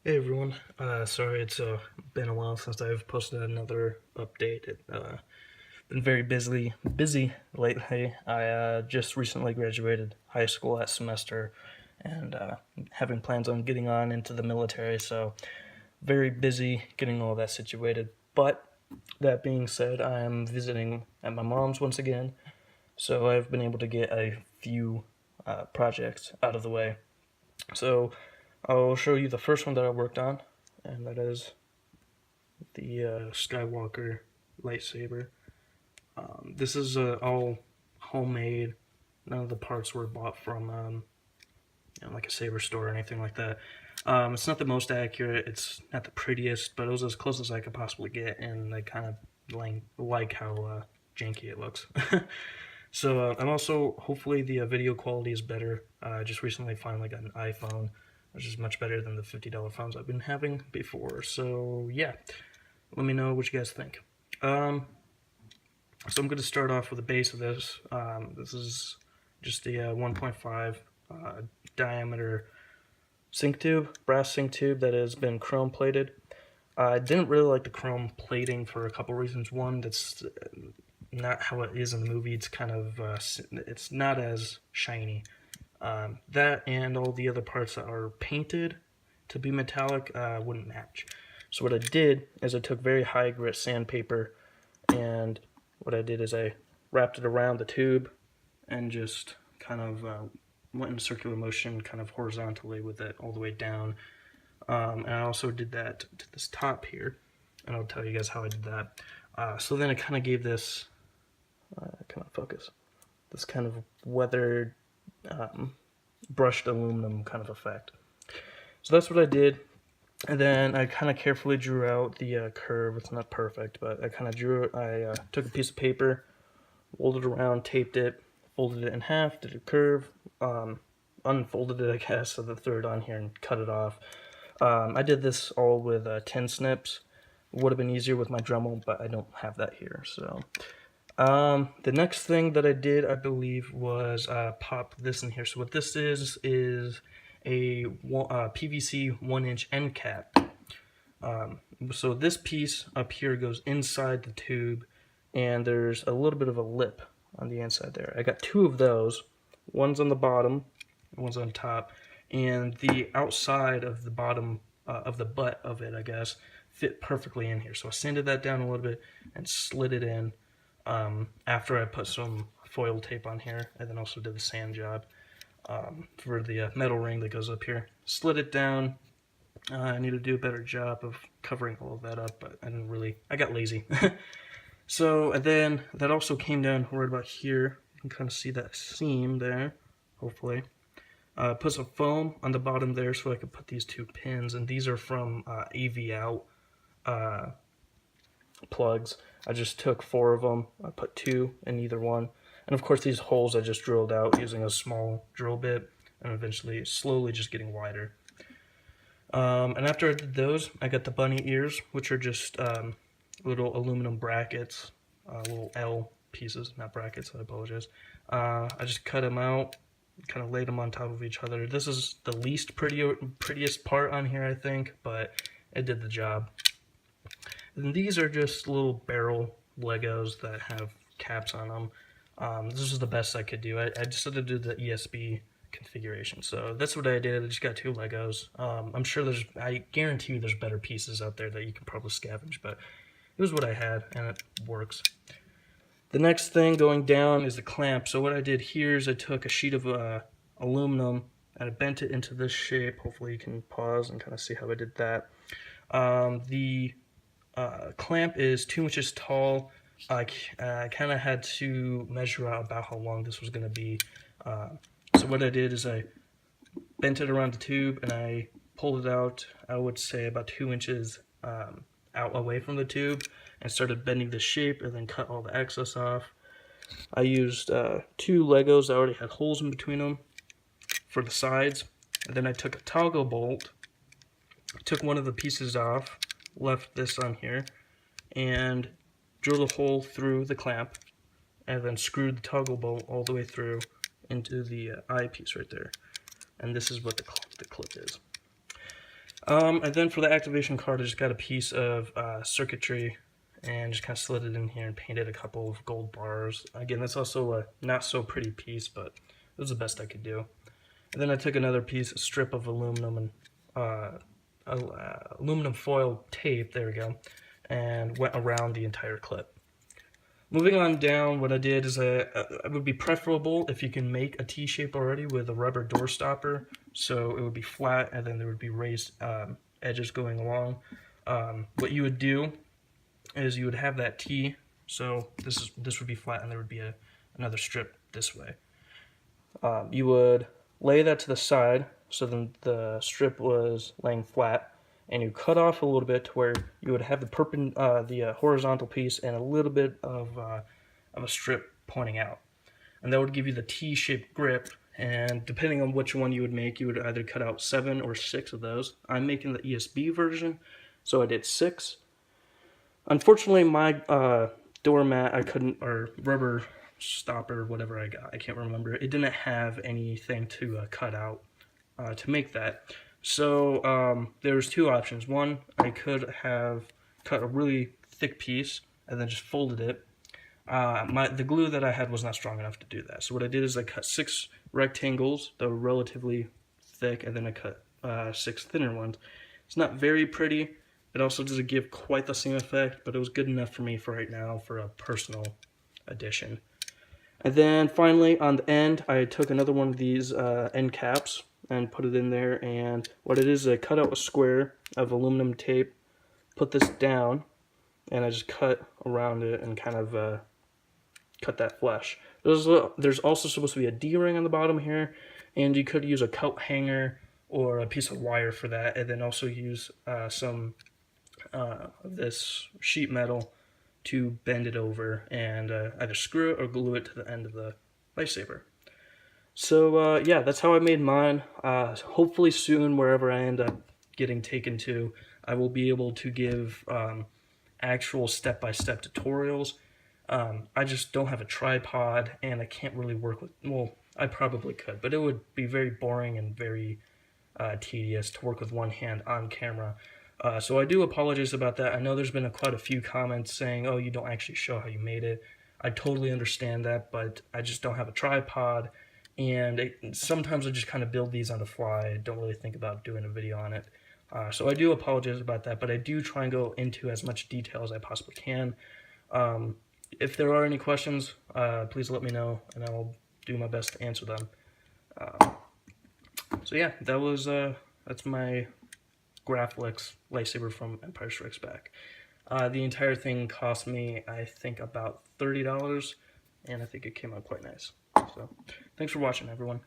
Hey everyone, sorry it's been a while since I've posted another update. It's been very busy lately. I just recently graduated high school last semester and having plans on getting on into the military, so very busy getting all that situated. But that being said, I am visiting at my mom's once again, so I've been able to get a few projects out of the way. So I'll show you the first one that I worked on, and that is the Skywalker lightsaber. This is all homemade. None of the parts were bought from like a saber store or anything like that. It's not the most accurate. It's not the prettiest, but it was as close as I could possibly get, and I kind of like how janky it looks. So I'm also hopefully the video quality is better. I just recently finally got an iPhone, which is much better than the $50 phones I've been having before. So yeah, let me know what you guys think. So I'm going to start off with the base of this. This is just the 1.5 diameter sink tube, brass sink tube that has been chrome plated. I didn't really like the chrome plating for a couple reasons. One, that's not how it is in the movie. It's kind of it's not as shiny. That and all the other parts that are painted to be metallic wouldn't match. So what I did is I took very high grit sandpaper, and what I did is I wrapped it around the tube and just kind of went in circular motion, kind of horizontally with it all the way down. And I also did that to this top here, and I'll tell you guys how I did that. So then it kind of gave this, this kind of weathered, brushed aluminum kind of effect. So that's what I did, and then I kind of carefully drew out the curve. It's not perfect, but I kind of drew. I took a piece of paper, rolled it around, taped it, folded it in half, did a curve, unfolded it, I guess, so that threw it on here and cut it off. I did this all with 10 snips. Would have been easier with my Dremel, but I don't have that here. So the next thing that I did, I believe, was pop this in here. So what this is a PVC 1-inch end cap. So this piece up here goes inside the tube, and there's a little bit of a lip on the inside there. I got two of those. One's on the bottom, one's on top, and the outside of the bottom of the butt of it, I guess, fit perfectly in here. So I sanded that down a little bit and slid it in after I put some foil tape on here, and then also did the sand job for the metal ring that goes up here. Slid it down. I need to do a better job of covering all of that up, but I got lazy. So, and then that also came down right about here. You can kind of see that seam there, hopefully. Put some foam on the bottom there so I could put these two pins, and these are from AV out plugs. I just took 4 of them. I put 2 in either one, and of course these holes I just drilled out using a small drill bit, and eventually slowly just getting wider. And after I did those, I got the bunny ears, which are just little aluminum brackets, little L pieces, not brackets, I apologize. I just cut them out, kind of laid them on top of each other. This is the least prettiest part on here, I think, but it did the job. And these are just little barrel Legos that have caps on them. This is the best I could do. I decided to do the ESB configuration, so that's what I did. I just got 2 Legos. I'm sure I guarantee you there's better pieces out there that you can probably scavenge, but it was what I had, and it works. The next thing going down is the clamp. So what I did here is I took a sheet of aluminum and I bent it into this shape. Hopefully you can pause and kind of see how I did that. The clamp is 2 inches tall. I kind of had to measure out about how long this was going to be. So what I did is I bent it around the tube and I pulled it out, I would say about 2 inches out away from the tube, and started bending the shape and then cut all the excess off. I used 2 Legos that already had holes in between them for the sides, and then I took a toggle bolt, took one of the pieces off, left this on here, and drilled a hole through the clamp, and then screwed the toggle bolt all the way through into the eyepiece right there. And this is what the clip is. And then for the activation card, I just got a piece of circuitry and just kind of slid it in here and painted a couple of gold bars. Again, that's also a not so pretty piece, but it was the best I could do. And then I took another piece, a strip of aluminum and aluminum foil tape, there we go, and went around the entire clip. Moving on down, what I did is it would be preferable if you can make a T-shape already with a rubber door stopper, so it would be flat and then there would be raised edges going along. What you would do is you would have that T, so this would be flat and there would be another strip this way. You would lay that to the side, so then the strip was laying flat, and you cut off a little bit to where you would have the horizontal piece and a little bit of a strip pointing out. And that would give you the T-shaped grip, and depending on which one you would make, you would either cut out 7 or 6 of those. I'm making the ESB version, so I did 6. Unfortunately, my doormat, or rubber stopper, whatever I got, I can't remember, it didn't have anything to cut out to make that. So there's 2 options. One, I could have cut a really thick piece and then just folded it. The glue that I had was not strong enough to do that. So what I did is I cut 6 rectangles that were relatively thick, and then I cut 6 thinner ones. It's not very pretty. It also doesn't give quite the same effect, but it was good enough for me for right now for a personal addition. And then finally on the end, I took another one of these end caps and put it in there, and what it is, I cut out a square of aluminum tape, put this down, and I just cut around it and kind of cut that flesh. There's also supposed to be a D-ring on the bottom here, and you could use a coat hanger or a piece of wire for that, and then also use some of this sheet metal to bend it over and either screw it or glue it to the end of the lightsaber. So yeah, that's how I made mine. Hopefully soon, wherever I end up getting taken to, I will be able to give actual step-by-step tutorials. I just don't have a tripod, and I can't really work with, well, I probably could, but it would be very boring and very tedious to work with one hand on camera. So I do apologize about that. I know there's been quite a few comments saying, oh, you don't actually show how you made it. I totally understand that, but I just don't have a tripod, and sometimes I just kind of build these on the fly. I don't really think about doing a video on it. So I do apologize about that, but I do try and go into as much detail as I possibly can. If there are any questions, please let me know, and I will do my best to answer them. So yeah, that's my Graflex lightsaber from Empire Strikes Back. The entire thing cost me, I think, about $30, and I think it came out quite nice. So, thanks for watching, everyone.